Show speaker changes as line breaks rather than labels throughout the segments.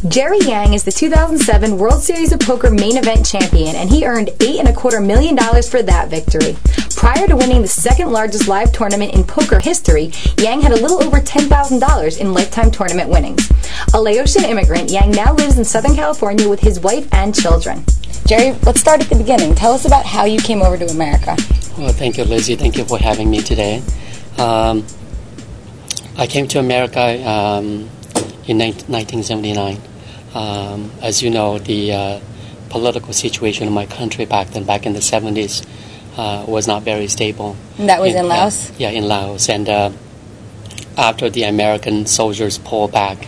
Jerry Yang is the 2007 World Series of Poker main event champion, and he earned $8.25 million for that victory. Prior to winning the second largest live tournament in poker history, Yang had a little over $10,000 in lifetime tournament winnings. A Laotian immigrant, Yang now lives in Southern California with his wife and children. Jerry, let's start at the beginning. Tell us about how you came over to America.
Well, thank you, Lizzie. Thank you for having me today. I came to America in 1979. As you know, the political situation in my country back in the 70s, was not very stable.
And that was in Laos?
Yeah, in Laos. And after the American soldiers pulled back,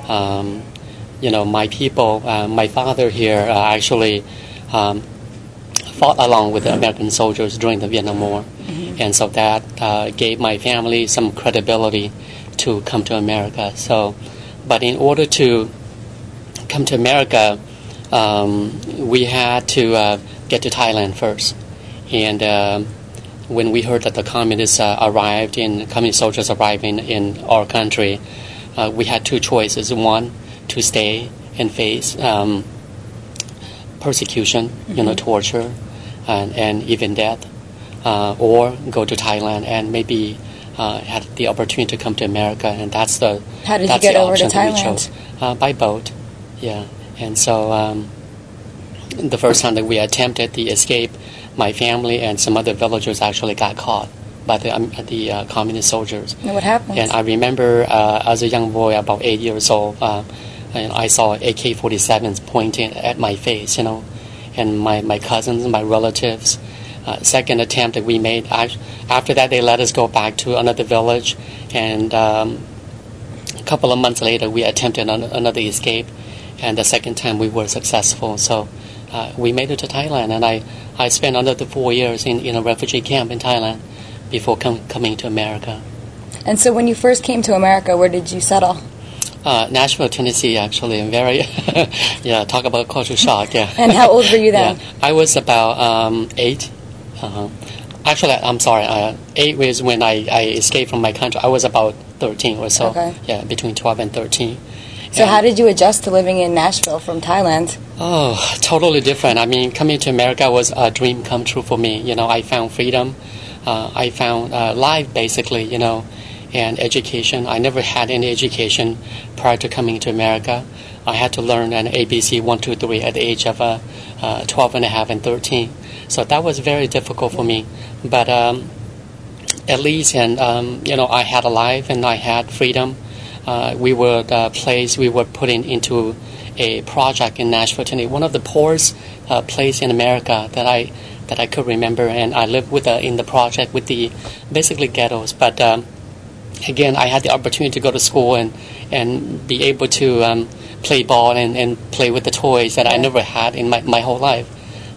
my people, my father here actually fought along with the American soldiers during the Vietnam War. Mm-hmm. And so that gave my family some credibility to come to America. But in order to come to America, we had to get to Thailand first. And when we heard that the communist soldiers arriving in our country, we had two choices. One, to stay and face persecution, mm-hmm. Torture, and even death, or go to Thailand and maybe had the opportunity to come to America. And that's the
How did you get over to Thailand?
We chose. By boat, yeah. And so the first time that we attempted the escape, my family and some other villagers actually got caught by the communist soldiers.
And what happened?
And I remember as a young boy, about 8 years old, and I saw AK-47s pointing at my face, and my cousins, my relatives. Second attempt that we made, after that they let us go back to another village, and a couple of months later we attempted another escape, and the second time we were successful. So we made it to Thailand, and I spent another 4 years in a refugee camp in Thailand before coming to America.
And so when you first came to America, where did you settle?
Nashville, Tennessee, actually. Very, yeah, talk about culture shock, yeah.
And how old were you then?
Yeah, I was about 8. Actually, I'm sorry, 8 was when I escaped from my country. I was about 13 or so.
Okay.
Yeah, between 12 and 13.
So how did you adjust to living in Nashville from Thailand?
Oh, totally different. I mean, coming to America was a dream come true for me. I found freedom. I found life, basically, and education. I never had any education prior to coming to America. I had to learn an ABC 1, 2, 3 at the age of 12 and a half and 13. So that was very difficult for me. But at least, I had a life and I had freedom. We were put into a project in Nashville, Tennessee, one of the poorest place in America that I could remember, and I lived in the project with the basically ghettos. But again, I had the opportunity to go to school and be able to play ball and play with the toys that I never had in my whole life.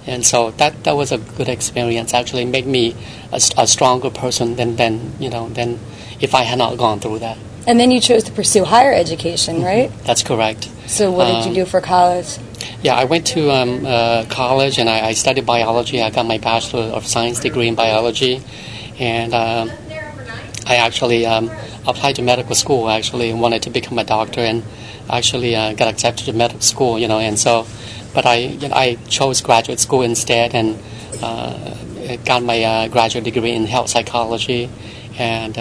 And so that was a good experience. Actually, made me a stronger person than if I had not gone through that.
And then you chose to pursue higher education, right?
That's correct.
So what did you do for college?
Yeah, I went to college and I studied biology. I got my Bachelor of Science degree in biology. And I actually applied to medical school. I actually wanted to become a doctor and actually got accepted to medical school, and so, but I chose graduate school instead and got my graduate degree in health psychology. And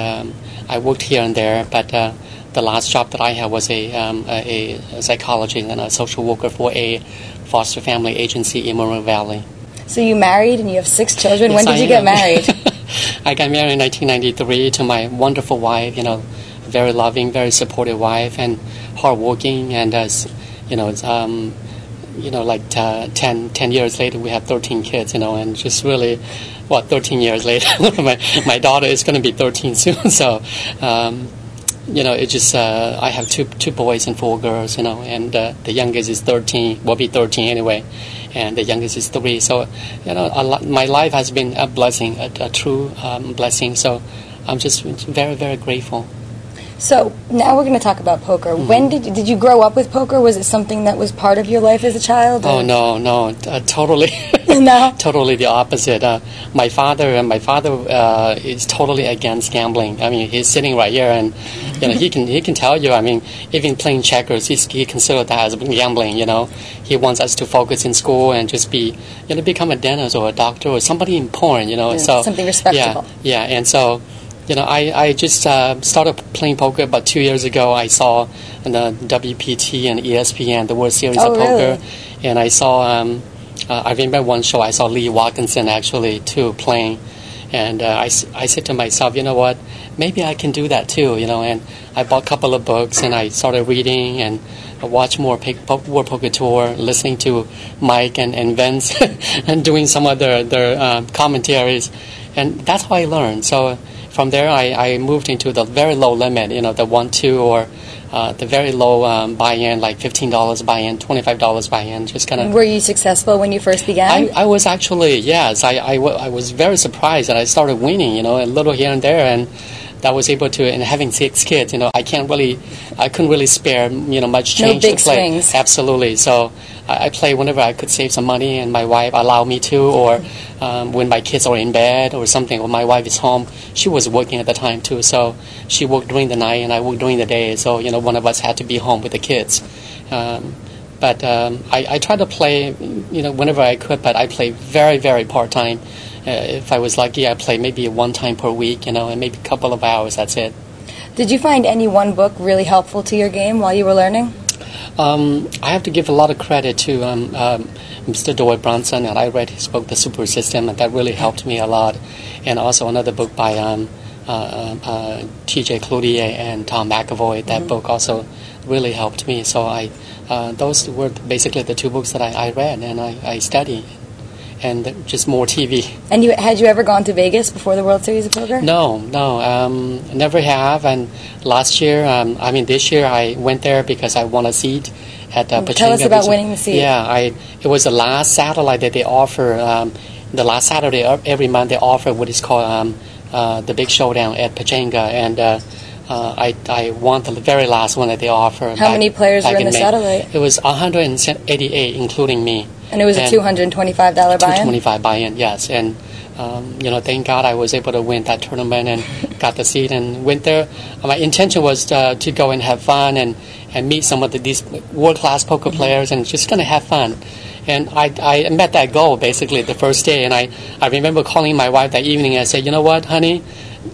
I worked here and there, but the last job that I had was a psychologist and a social worker for a foster family agency in Moreno Valley.
So you married and you have 6 children.
Yes,
when did you get married?
I got married in 1993 to my wonderful wife, very loving, very supportive wife, and hardworking. And like 10 years later, we have 13 kids, and just really, 13 years later, my daughter is going to be 13 soon. So, it just, I have two boys and 4 girls, and the youngest is 13, will be 13 anyway, and the youngest is 3. So, my life has been a blessing, a true blessing. So, I'm just very, very grateful.
So now we're going to talk about poker. When did you grow up with poker? Was it something that was part of your life as a child?
Oh no, totally,
No?
totally the opposite. My father is totally against gambling. I mean, he's sitting right here, and he can tell you. I mean, even playing checkers, he considers that as gambling. He wants us to focus in school and just become a dentist or a doctor or somebody important. So
something respectable.
Yeah, and so. I just started playing poker about 2 years ago. I saw the WPT and ESPN, the World Series of Poker,
really?
and I saw. I remember one show. I saw Lee Watkinson actually too playing, and I said to myself, you know what? Maybe I can do that too. And I bought a couple of books and I started reading and watch more World Poker Tour, listening to Mike and Vince, and doing some of their commentaries, and that's how I learned. So. From there, I moved into the very low limit, the 1-2 or the very low buy-in, like $15 buy-in, $25 buy-in, just kind of.
Were you successful when you first began?
I was actually, yes. I was very surprised that I started winning, a little here and there, and I was able to, and having 6 kids, I couldn't really spare, much change
to play. No big
swings. Absolutely. So I play whenever I could save some money, and my wife allowed me to, or when my kids are in bed or something, when my wife is home. She was working at the time too, so she worked during the night and I worked during the day. So one of us had to be home with the kids. But I tried to play, whenever I could, but I play very, very part-time. If I was lucky, I play maybe one time per week, and maybe a couple of hours, that's it.
Did you find any one book really helpful to your game while you were learning?
I have to give a lot of credit to Mr. Doyle Brunson, and I read his book, The Super System, and that really helped me a lot. And also another book by T.J. Cloutier and Tom McAvoy. That book also really helped me. So those were basically the 2 books that I read, and I studied. And just more TV. And
had you ever gone to Vegas before the World Series of Poker?
No, never have. And last year, this year I went there because I won a seat at Pachanga.
Tell us about winning the seat.
Yeah, it was the last satellite that they offer. The last Saturday every month they offer what is called the Big Showdown at Pachanga, and I won the very last one that they offer.
How many players were in the satellite?
It was 188, including me.
And it was a $225 buy-in?
$225 buy-in, yes. And, thank God I was able to win that tournament and got the seat and went there. My intention was to go and have fun and meet some of these world-class poker players and just going to have fun. And I met that goal, basically, the first day. And I remember calling my wife that evening and I said, you know what, honey?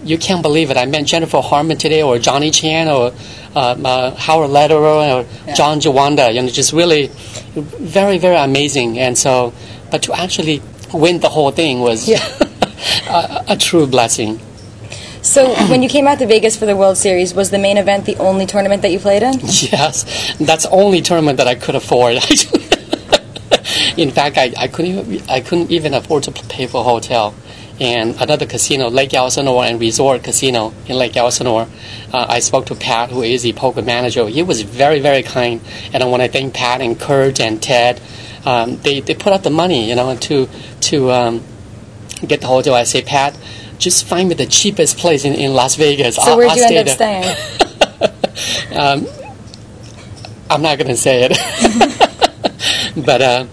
You can't believe it. I met Jennifer Harmon today, or Johnny Chan, or Howard Lederer, or John Jawanda. Just really very, very amazing. And so, but to actually win the whole thing was a true blessing.
So, when you came out to Vegas for the World Series, was the main event the only tournament that you played in?
Yes, that's the only tournament that I could afford. Actually, in fact, I couldn't even afford to pay for a hotel. And another casino, Lake Elsinore and Resort Casino in Lake Elsinore. I spoke to Pat, who is the poker manager. He was very, very kind. And I want to thank Pat and Kurt and Ted. They put up the money, to get the hotel. I say, Pat, just find me the cheapest place in Las Vegas.
So where'd you end up staying?
I'm not going to say it. But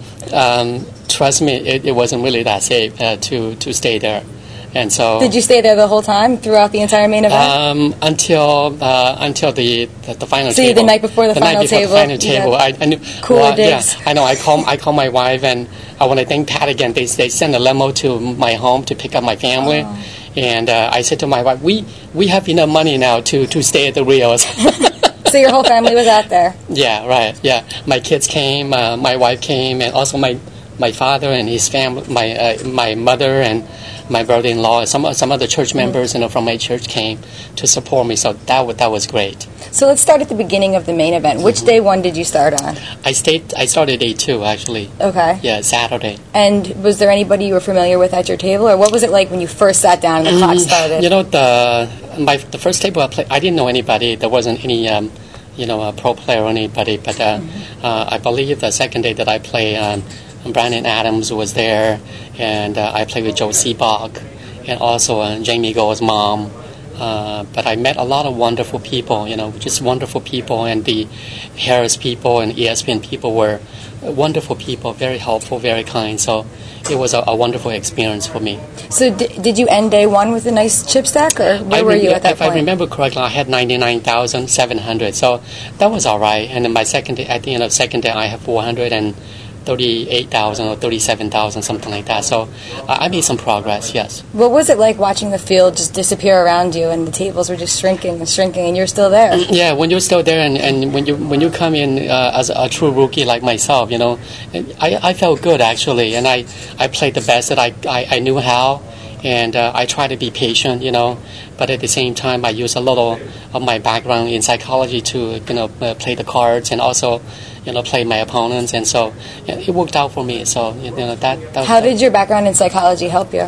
trust me, it wasn't really that safe to stay there. And so,
did you stay there the whole time throughout the entire main event?
Until the final table.
So the night before the final table.
The final table. I knew.
Cooler digs.
Yeah, I know. I call my wife, and I want to thank Pat again. They sent a limo to my home to pick up my family, and I said to my wife, we have enough money now to stay at the Rios.
So your whole family was out there.
Yeah, right. Yeah, my kids came, my wife came, and also my father and his family, my mother and my brother-in-law, some other church members, from my church came to support me. So that was great.
So let's start at the beginning of the main event. Which day one did you start on?
I started day 2 actually.
Okay.
Yeah, Saturday.
And was there anybody you were familiar with at your table, or what was it like when you first sat down and the clock started?
The first table I played, I didn't know anybody. There wasn't any a pro player or anybody. But I believe the second day that I played, Brandon Adams was there, and I played with Joe Seabach, and also Jamie Gold's mom, But I met a lot of wonderful people, just wonderful people, and the Harris people and ESPN people were wonderful people, very helpful, very kind. So it was a wonderful experience for me.
So did you end day one with a nice chip stack, or where were you at that point?
If I remember correctly, I had 99,700, so that was all right. And then my second day, at the end of second day, I have 438,000 or 37,000, something like that. So I made some progress, yes.
What was it like watching the field just disappear around you, and the tables were just shrinking and shrinking, and you're still there?
Yeah, when you're still there, and when you come in as a true rookie like myself, I felt good actually, and I played the best that I knew how, and I tried to be patient, but at the same time I used a little of my background in psychology to play the cards and also play my opponents, and so it worked out for me. So that.
How did your background in psychology help you?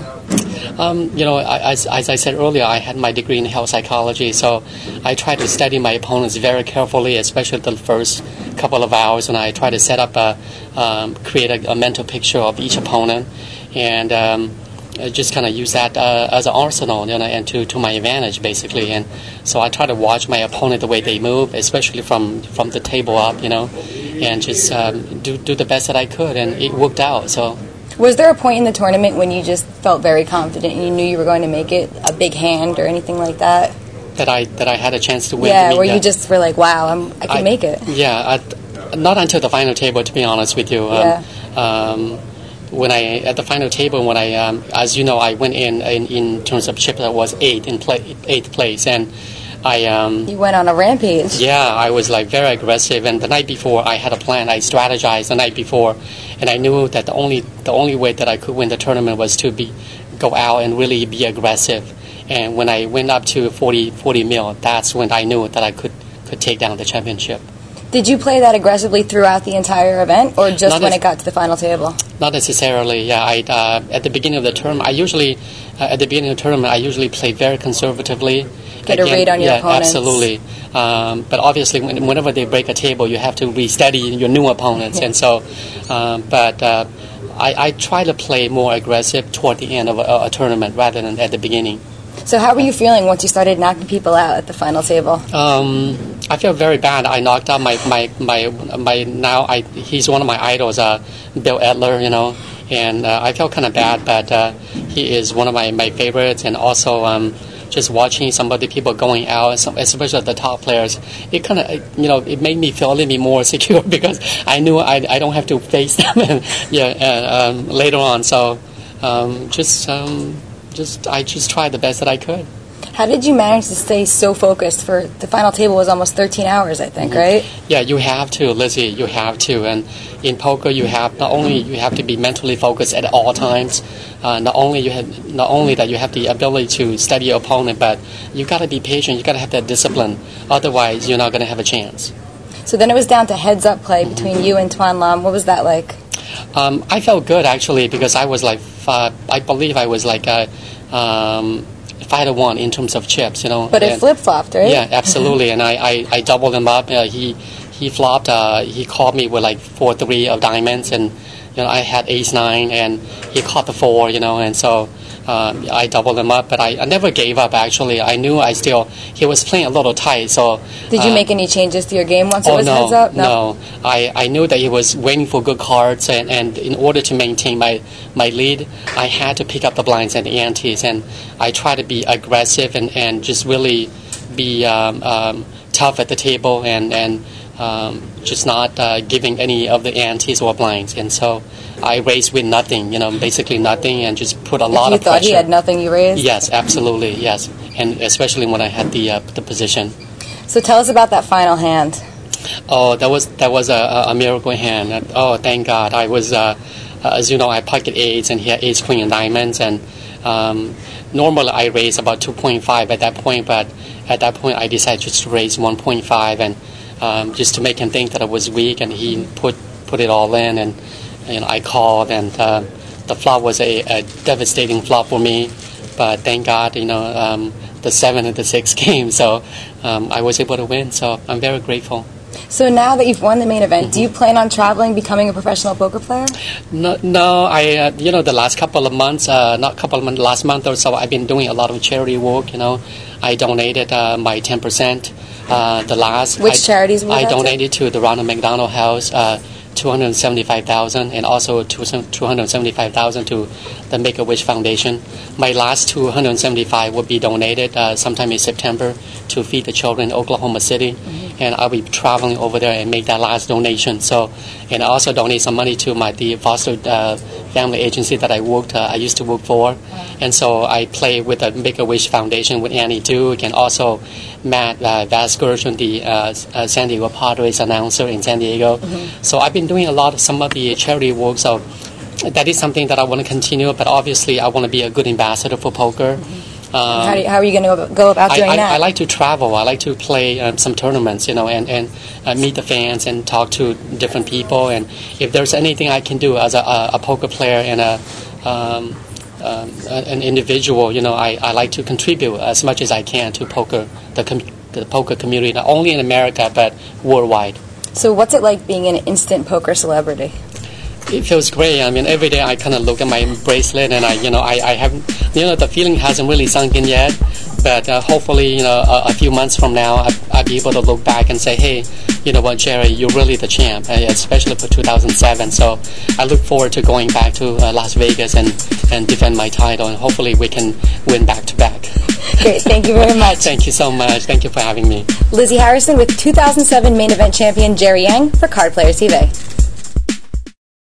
As I said earlier, I had my degree in health psychology, so I tried to study my opponents very carefully, especially the first couple of hours, and I tried to set up create a mental picture of each opponent, and just kind of use that as an arsenal, and to my advantage, basically. And so I try to watch my opponent the way they move, especially from the table up, and just do the best that I could, and it worked out. So.
Was there a point in the tournament when you just felt very confident and you knew you were going to make it, a big hand or anything like that?
That I had a chance to win?
Yeah, where you just were like, wow, I can make it.
Yeah, not until the final table, to be honest with you. When at the final table, when I, as you know, I went in terms of chip, that was eighth place, and you
went on a rampage.
Yeah, I was like very aggressive, and the night before I had a plan. I strategized the night before, and I knew that the only way that I could win the tournament was to go out and really be aggressive. And when I went up to 40 mil, that's when I knew that I could take down the championship.
Did you play that aggressively throughout the entire event, or just when it got to the final table?
Not necessarily. Yeah, at the beginning of the tournament, I usually play very conservatively.
Get a read on your opponents.
Absolutely. But obviously, whenever they break a table, you have to restudy your new opponents, and so. I try to play more aggressive toward the end of a tournament rather than at the beginning.
So how were you feeling once you started knocking people out at the final table?
I feel very bad. I knocked out he's one of my idols, Bill Edler, and I felt kind of bad, but he is one of my favorites, and also just watching some of the people going out, especially the top players, it kind of, it made me feel a little bit more secure because I knew I don't have to face them later on. So I just tried the best that I could.
How did you manage to stay so focused? For the final table was almost 13 hours, I think, right?
Yeah, you have to, Lizzie. You have to. And in poker, not only you have to be mentally focused at all times. Not only that you have the ability to study your opponent, but you got to be patient. You got to have that discipline. Otherwise, you're not going to have a chance.
So then it was down to heads-up play between you and Tuan Lam. What was that like?
I felt good actually because I was like, I believe I was like 5-1 in terms of chips,
But it flip-flopped, right?
Yeah, absolutely. And I doubled him up. He flopped. He called me with like 4-3 of diamonds, and I had ace-9, and he caught the 4, and so I doubled him up. But I never gave up. Actually, I knew he was playing a little tight. So
did you make any changes to your game once it was heads up?
No. I knew that he was waiting for good cards, and in order to maintain my lead, I had to pick up the blinds and the antes, and I try to be aggressive and just really be tough at the table and just not giving any of the antes or blinds. And so I raised with nothing, basically nothing, and just put a lot of pressure.
You thought he had nothing, you raised?
Yes, absolutely, yes. And especially when I had the position.
So tell us about that final hand.
Oh, that was a miracle hand. Oh, thank God. I was, as you know, I pocket eights, and he had ace, queen, and diamonds, and normally I raise about 2.5 at that point, but at that point I decided just to raise 1.5, and just to make him think that I was weak, and he put it all in, and I called, and the flop was a devastating flop for me, but thank God, the 7 and the 6 came, so I was able to win, so I'm very grateful.
So now that you've won the main event, do you plan on traveling, becoming a professional poker player?
No. The last couple of months, last month or so, I've been doing a lot of charity work. I donated my 10%.
Which charities were that?
I donated to the Ronald McDonald House, $275,000, and also $275,000 to the Make-A-Wish Foundation. My last $275 will be donated sometime in September to feed the children in Oklahoma City, and I'll be traveling over there and make that last donation. And I also donate some money to the foster family agency that I used to work for, and so I play with the Make-A-Wish Foundation with Annie Duke and also Matt Vasgerson, the San Diego Padres announcer in San Diego. So I've been doing some of the charity work. So that is something that I want to continue. But obviously, I want to be a good ambassador for poker.
How are you going to go about doing that?
I like to travel. I like to play some tournaments, and meet the fans and talk to different people. And if there's anything I can do as a poker player and an individual, I like to contribute as much as I can to poker, the poker community, not only in America but worldwide.
So what's it like being an instant poker celebrity?
It feels great. I mean, every day I kind of look at my bracelet and I haven't, the feeling hasn't really sunk in yet. But hopefully, a few months from now, I'll be able to look back and say, hey, you know what, Jerry, you're really the champ, especially for 2007. So I look forward to going back to Las Vegas and defend my title, and hopefully we can win back-to-back.
Great, thank you very much.
Thank you so much. Thank you for having me.
Lizzie Harrison with 2007 main event champion Jerry Yang for Card Players TV.